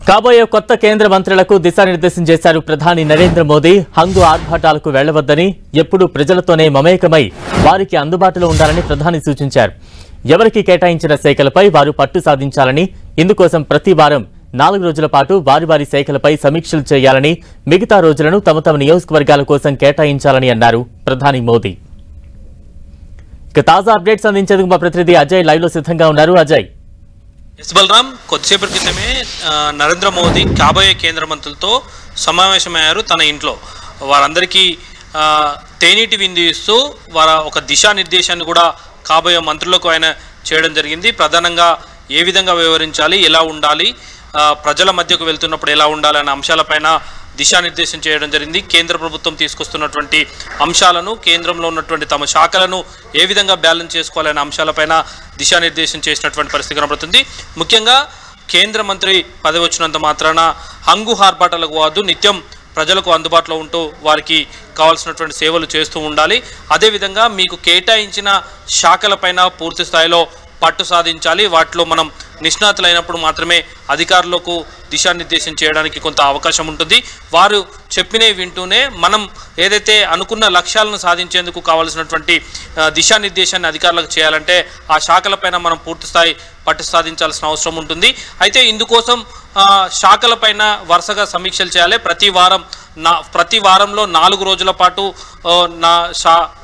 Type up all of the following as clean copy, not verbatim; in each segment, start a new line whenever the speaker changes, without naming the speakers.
కాబోయే కొత్త కేంద్ర మంత్రులకు దిశానిర్దేశం చేశారు ప్రధాని నరేంద్ర మోదీ. హంగు ఆర్భాటాలకు వెళ్లవద్దని, ఎప్పుడూ ప్రజలతోనే మమేకమై వారికి అందుబాటులో ఉండాలని ప్రధాని సూచించారు. ఎవరికి కేటాయించిన శాఖలపై వారు పట్టు సాధించాలని, ఇందుకోసం ప్రతి వారం 4 రోజుల పాటు వారి వారి శాఖలపై సమీక్షలు చేయాలని, మిగతా రోజులను తమ తమ నియోజకవర్గాల కోసం కేటాయించాలని అన్నారు ప్రధాని మోదీ. ఇక తాజా అప్డేట్స్ అందించేందుకు మా ప్రతినిధి అజయ్ లైవ్ లో సిద్ధంగా ఉన్నారు. అజయ్.
ఎస్ బలరాం, కొద్దిసేపటి క్రితమే నరేంద్ర మోదీ కాబోయే కేంద్ర మంత్రులతో సమావేశమయ్యారు తన ఇంట్లో. వారందరికీ తేనీటి విందు ఇస్తూ వారి ఒక దిశానిర్దేశాన్ని కూడా కాబోయే మంత్రులకు ఆయన చేయడం జరిగింది. ప్రధానంగా ఏ విధంగా వ్యవహరించాలి, ఎలా ఉండాలి, ప్రజల మధ్యకు వెళ్తున్నప్పుడు ఎలా ఉండాలి అనే అంశాలపైన దిశానిర్దేశం చేయడం జరిగింది. కేంద్ర ప్రభుత్వం తీసుకొస్తున్నటువంటి అంశాలను, కేంద్రంలో ఉన్నటువంటి తమ శాఖలను ఏ విధంగా బ్యాలెన్స్ చేసుకోవాలనే అంశాలపైన దిశానిర్దేశం చేసినటువంటి పరిస్థితి కనబడుతుంది. ముఖ్యంగా కేంద్ర మంత్రి పదవి వచ్చినంత మాత్రాన హంగు హార్బాటాలకు కాదు, నిత్యం ప్రజలకు అందుబాటులో ఉంటూ వారికి కావాల్సినటువంటి సేవలు చేస్తూ ఉండాలి. అదేవిధంగా మీకు కేటాయించిన శాఖలపైన పూర్తి స్థాయిలో పట్టు సాధించాలి. వాటిలో మనం నిష్ణాతులైనప్పుడు మాత్రమే అధికారులకు దిశానిర్దేశం చేయడానికి కొంత అవకాశం ఉంటుంది. వారు చెప్పినవి వింటూనే మనం ఏదైతే అనుకున్న లక్ష్యాలను సాధించేందుకు కావాల్సినటువంటి దిశానిర్దేశాన్ని అధికారులకు చేయాలంటే ఆ శాఖలపైన మనం పూర్తిస్థాయి పట్టు సాధించాల్సిన అవసరం ఉంటుంది. అయితే ఇందుకోసం శాఖలపైన వరుసగా సమీక్షలు చేయాలి. ప్రతి వారంలో 4 రోజుల పాటు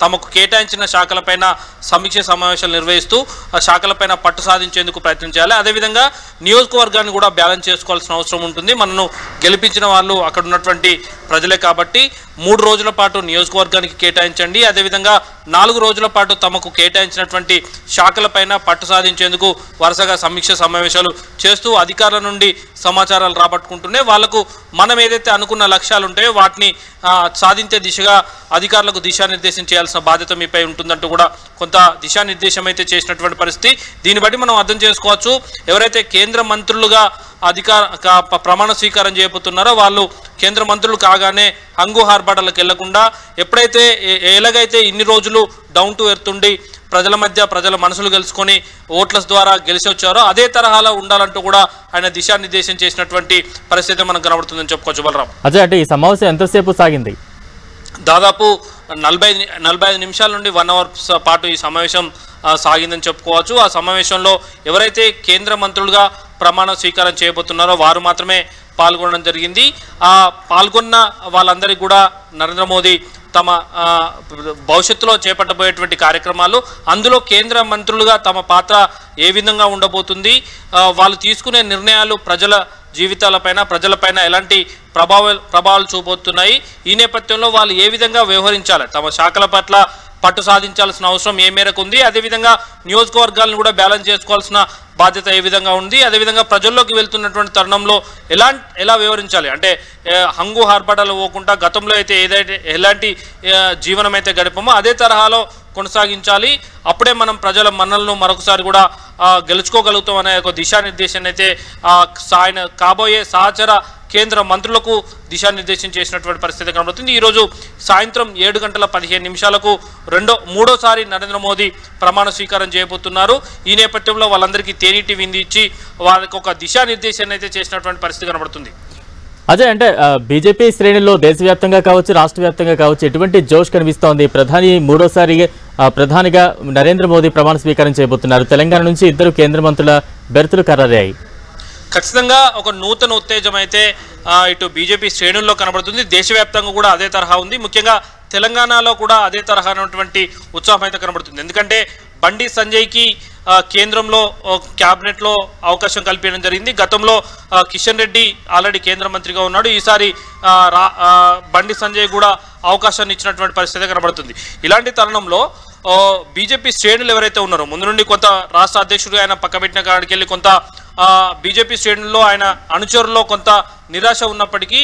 తమకు కేటాయించిన శాఖలపైన సమీక్ష సమావేశాలు నిర్వహిస్తూ ఆ శాఖలపైన పట్టు సాధించేందుకు ప్రయత్నం చేయాలి. అదేవిధంగా నియోజకవర్గాన్ని కూడా బ్యాలెన్స్ చేసుకోవాల్సిన అవసరం ఉంటుంది. మనను గెలిపించిన వాళ్ళు అక్కడ ఉన్నటువంటి ప్రజలే కాబట్టి 3 రోజుల పాటు నియోజకవర్గానికి కేటాయించండి. అదేవిధంగా 4 రోజుల పాటు తమకు కేటాయించినటువంటి శాఖలపైన పట్టు సాధించేందుకు వరుసగా సమీక్ష సమావేశాలు చేస్తూ అధికారుల నుండి సమాచారాలు రాబట్టుకుంటూనే వాళ్లకు మనం ఏదైతే అనుకున్న లక్ష్యాలు ఉంటాయో వాటిని సాధించే దిశగా అధికారులకు దిశానిర్దేశం చేయాల్సిన బాధ్యత మీపై ఉంటుందంటూ కూడా కొంత దిశానిర్దేశం అయితే చేసినటువంటి పరిస్థితి. దీన్ని బట్టి మనం అర్థం చేసుకోవచ్చు, ఎవరైతే కేంద్ర మంత్రులుగా ప్రమాణ స్వీకారం చేయబోతున్నారో వాళ్ళు కేంద్ర మంత్రులు కాగానే హంగు హార్బాటాలకు వెళ్లకుండా ఎప్పుడైతే ఎలాగైతే ఇన్ని రోజులు డౌన్ టు ఎర్త్ ఉండి ప్రజల మధ్య ప్రజల మనసులు గెలుచుకొని ఓట్ల ద్వారా గెలిచి వచ్చారో అదే తరహాలో ఉండాలంటూ కూడా ఆయన దిశానిర్దేశం చేసినటువంటి పరిస్థితి మనకు కనబడుతుందని చెప్పుకోవచ్చు. బలరాం,
అదే అంటే ఈ సమావేశం ఎంతసేపు సాగింది?
దాదాపు 45 నిమిషాల నుండి 1 అవర్ పాటు ఈ సమావేశం సాగిందని చెప్పుకోవచ్చు. ఆ సమావేశంలో ఎవరైతే కేంద్ర మంత్రులుగా ప్రమాణ స్వీకారం చేయబోతున్నారో వారు మాత్రమే పాల్గొనడం జరిగింది. ఆ పాల్గొన్న వాళ్ళందరికీ కూడా నరేంద్ర మోదీ తమ భవిష్యత్తులో చేపట్టబోయేటువంటి కార్యక్రమాలు, అందులో కేంద్ర మంత్రులుగా తమ పాత్ర ఏ విధంగా ఉండబోతుంది, వాళ్ళు తీసుకునే నిర్ణయాలు ప్రజల జీవితాలపైన ప్రజలపైన ఎలాంటి ప్రభావాలు చూపబోతున్నాయి, ఈ నేపథ్యంలో వాళ్ళు ఏ విధంగా వ్యవహరించాలి, తమ శాఖల పట్ల పట్టు సాధించాల్సిన అవసరం ఏ మేరకు ఉంది, అదేవిధంగా నియోజకవర్గాలను కూడా బ్యాలెన్స్ చేసుకోవాల్సిన బాధ్యత ఏ విధంగా ఉంది, అదేవిధంగా ప్రజల్లోకి వెళ్తున్నటువంటి తరుణంలో ఎలా వ్యవహరించాలి అంటే హంగు హార్బాటాలు పోకుండా గతంలో అయితే ఎలాంటి జీవనం అయితే గడిపామో అదే తరహాలో కొనసాగించాలి. అప్పుడే మనం ప్రజల మన్నలను మరొకసారి కూడా గెలుచుకోగలుగుతాం అనే ఒక దిశానిర్దేశాన్ని అయితే ఆయన కాబోయే సహచర కేంద్ర మంత్రులకు దిశానిర్దేశం చేసినటువంటి పరిస్థితి కనబడుతుంది. ఈరోజు సాయంత్రం 7:15 మూడోసారి నరేంద్ర మోదీ ప్రమాణ స్వీకారం చేయబోతున్నారు. ఈ నేపథ్యంలో వాళ్ళందరికీ తేనీటి విందు ఇచ్చి వారికి ఒక దిశానిర్దేశాన్ని అయితే చేసినటువంటి పరిస్థితి కనబడుతుంది.
అదే అంటే బీజేపీ శ్రేణుల్లో దేశవ్యాప్తంగా కావచ్చు, రాష్ట్ర వ్యాప్తంగా కావచ్చు ఎటువంటి జోష్ కనిపిస్తోంది. ప్రధాని మూడోసారి ప్రధానిగా నరేంద్ర మోదీ ప్రమాణ స్వీకారం చేయబోతున్నారు. తెలంగాణ నుంచి 2 కేంద్ర మంత్రుల బెర్తులు ఖరారయ్యాయి.
ఖచ్చితంగా ఒక నూతన ఉత్తేజం అయితే ఇటు బీజేపీ శ్రేణుల్లో కనబడుతుంది. దేశవ్యాప్తంగా కూడా అదే తరహా ఉంది. ముఖ్యంగా తెలంగాణలో కూడా అదే తరహా ఉన్నటువంటి ఉత్సాహం అయితే కనబడుతుంది. ఎందుకంటే బండి సంజయ్కి కేంద్రంలో క్యాబినెట్లో అవకాశం కల్పించడం జరిగింది. గతంలో కిషన్ రెడ్డి ఆల్రెడీ కేంద్ర మంత్రిగా ఉన్నాడు. ఈసారి బండి సంజయ్ కూడా అవకాశాన్ని ఇచ్చినటువంటి పరిస్థితి కనబడుతుంది. ఇలాంటి తరుణంలో బీజేపీ శ్రేణులు ఎవరైతే ఉన్నారో ముందు నుండి కొంత రాష్ట్ర అధ్యక్షుడిగా ఆయన పక్కబెట్టిన కాడికి వెళ్ళి కొంత బీజేపీ శ్రేణుల్లో ఆయన అనుచరుల్లో కొంత నిరాశ ఉన్నప్పటికీ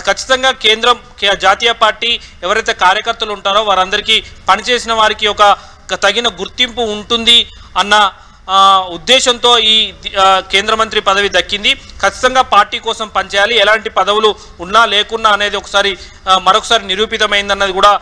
ఖచ్చితంగా జాతీయ పార్టీ ఎవరైతే కార్యకర్తలు ఉంటారో వారందరికీ పనిచేసిన వారికి ఒక తగిన గుర్తింపు ఉంటుంది అన్న ఉద్దేశంతో ఈ కేంద్ర మంత్రి పదవి దక్కింది. ఖచ్చితంగా పార్టీ కోసం పనిచేయాలి, ఎలాంటి పదవులు ఉన్నా లేకున్నా అనేది మరొకసారి నిరూపితమైందన్నది కూడా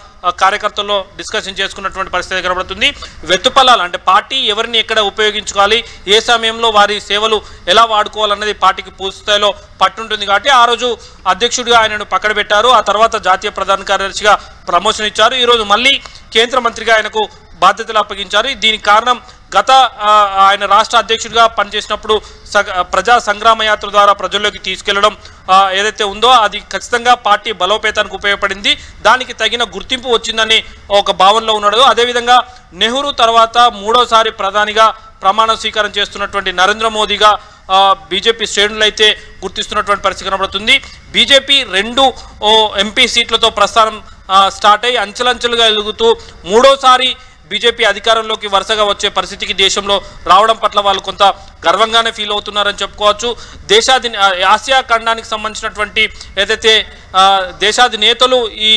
కార్యకర్తల్లో డిస్కషన్ చేసుకున్నటువంటి పరిస్థితి కనబడుతుంది. వెతుపల్లాలు అంటే పార్టీ ఎవరిని ఎక్కడ ఉపయోగించుకోవాలి, ఏ సమయంలో వారి సేవలు ఎలా వాడుకోవాలన్నది పార్టీకి పూర్తి స్థాయిలో పట్టుంటుంది. కాబట్టి ఆ రోజు అధ్యక్షుడిగా ఆయనను పక్కన పెట్టారు. ఆ తర్వాత జాతీయ ప్రధాన కార్యదర్శిగా ప్రమోషన్ ఇచ్చారు. ఈరోజు మళ్ళీ కేంద్ర మంత్రిగా ఆయనకు బాధ్యతలు అప్పగించారు. దీనికి కారణం ఆయన రాష్ట్ర అధ్యక్షుడిగా పనిచేసినప్పుడు ప్రజా సంగ్రామ యాత్ర ద్వారా ప్రజల్లోకి తీసుకెళ్లడం ఏదైతే ఉందో అది ఖచ్చితంగా పార్టీ బలోపేతానికి ఉపయోగపడింది. దానికి తగిన గుర్తింపు వచ్చిందని ఒక భావనలో ఉన్నాడు. అదేవిధంగా నెహ్రూ తర్వాత మూడోసారి ప్రధానిగా ప్రమాణ స్వీకారం చేస్తున్నటువంటి నరేంద్ర మోదీగా బీజేపీ శ్రేణులు అయితే గుర్తిస్తున్నటువంటి పరిస్థితి కనబడుతుంది. బీజేపీ 2 ఎంపీ సీట్లతో ప్రస్థానం స్టార్ట్ అయ్యి అంచెలంచెలుగా ఎదుగుతూ మూడోసారి బీజేపీ అధికారంలోకి వరుసగా వచ్చే పరిస్థితికి దేశంలో రావడం పట్ల వాళ్ళు కొంత గర్వంగానే ఫీల్ అవుతున్నారని చెప్పుకోవచ్చు. ఆసియా ఖండానికి సంబంధించినటువంటి ఏదైతే దేశాది నేతలు ఈ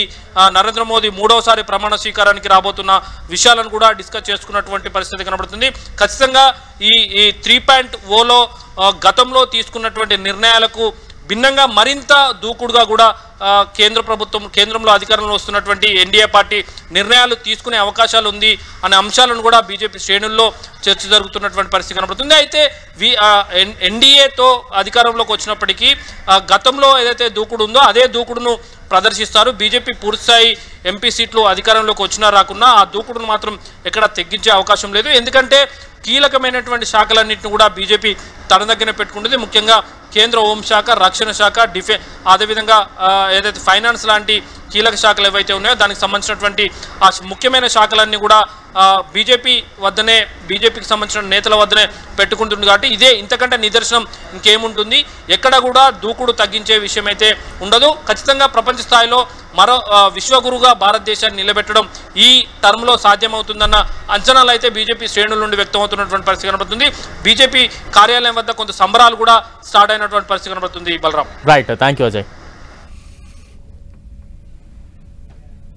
నరేంద్ర మోదీ మూడోసారి ప్రమాణ స్వీకారానికి రాబోతున్న విషయాలను కూడా డిస్కస్ చేసుకున్నటువంటి పరిస్థితి కనబడుతుంది. ఖచ్చితంగా ఈ 3.0లో గతంలో తీసుకున్నటువంటి నిర్ణయాలకు భిన్నంగా మరింత దూకుడుగా కూడా కేంద్రంలో అధికారంలో వస్తున్నటువంటి ఎన్డీఏ పార్టీ నిర్ణయాలు తీసుకునే అవకాశాలు ఉంది అనే అంశాలను కూడా బీజేపీ శ్రేణుల్లో చర్చ జరుగుతున్నటువంటి పరిస్థితి కనబడుతుంది. అయితే ఎన్డీఏతో అధికారంలోకి వచ్చినప్పటికీ గతంలో ఏదైతే దూకుడు ఉందో అదే దూకుడును ప్రదర్శిస్తారు. బీజేపీ పూర్తిస్థాయి ఎంపీ సీట్లు అధికారంలోకి వచ్చినా రాకున్నా ఆ దూకుడును మాత్రం ఎక్కడ తగ్గించే అవకాశం లేదు. ఎందుకంటే కీలకమైనటువంటి శాఖలన్నింటినీ కూడా బీజేపీ తన దగ్గర పెట్టుకుంటుంది. ముఖ్యంగా కేంద్ర హోంశాఖ, రక్షణ శాఖ, అదేవిధంగా ఏదైతే ఫైనాన్స్ లాంటి కీలక శాఖలు ఏవైతే ఉన్నాయో దానికి సంబంధించినటువంటి ఆ ముఖ్యమైన శాఖలన్నీ కూడా బీజేపీకి సంబంధించిన నేతల వద్దనే పెట్టుకుంటుంది. కాబట్టి ఇదే ఇంతకంటే నిదర్శనం ఇంకేముంటుంది. ఎక్కడ కూడా దూకుడు తగ్గించే విషయం అయితే ఉండదు. ఖచ్చితంగా ప్రపంచ స్థాయిలో మరో విశ్వగురుగా భారతదేశాన్ని నిలబెట్టడం ఈ టర్మ్లో సాధ్యమవుతుందన్న అంచనాలు అయితే బీజేపీ శ్రేణుల నుండి వ్యక్తమవుతున్నటువంటి పరిస్థితి కనబడుతుంది. బీజేపీ కార్యాలయం వద్ద కొంత సంబరాలు కూడా స్టార్ట్ అయినటువంటి పరిస్థితి కనబడుతుంది. Balaram.
Right, thank you Ajay.